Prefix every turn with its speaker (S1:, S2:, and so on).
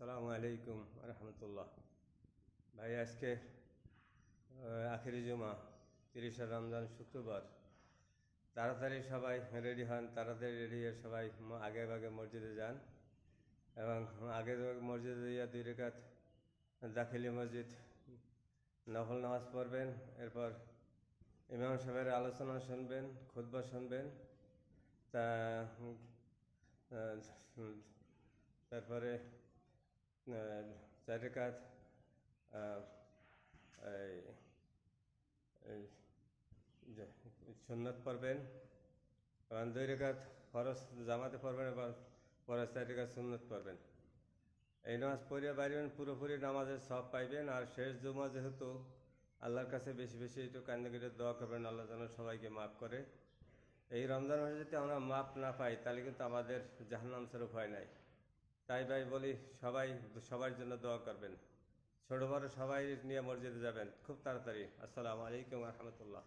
S1: আসসালামু আলাইকুম রহমতুল্লাহ। ভাই, আজকে আখেরি জুমা, 30শে রমজান, শুক্রবার। তাড়াতাড়ি সবাই রেডি হন, তাড়াতাড়ি রেডি হয়ে সবাই আগে আগে মসজিদে যান এবং আগে মসজিদে গিয়ে 2 রাকাত দাখিলি মসজিদ নফল নামাজ পড়বেন। এরপর ইমাম সাহেবের আলোচনা শুনবেন, খুতবা শুনবেন। তা তারপরে 4 রাকাত সুন্নত পড়বেন এবং 2 রাকাত ফরজ জামাতে পড়বেন এবং পরে 4 রাকাত সুন্নত পড়বেন। এই নামাজ পড়িয়া বাইরেন, পুরোপুরি নামাজের সব পাইবেন। আর শেষ জুমা যেহেতু, আল্লাহর কাছে বেশি বেশি একটু কান্না করে দোয়া করবেন, আল্লাহ যেন সবাইকে মাফ করে। এই রমজান মাসে যদি আমরা মাফ না পাই, তাহলে কিন্তু আমাদের জাহান্নাম ছাড়া ভয় নাই। তাই ভাই বলি, সবাই সবার জন্য দোয়া করবেন। ছোটো বড়ো সবাই নিয়ে মসজিদে যাবেন খুব তাড়াতাড়ি। আসসালামু আলাইকুম রহমতুল্লাহ।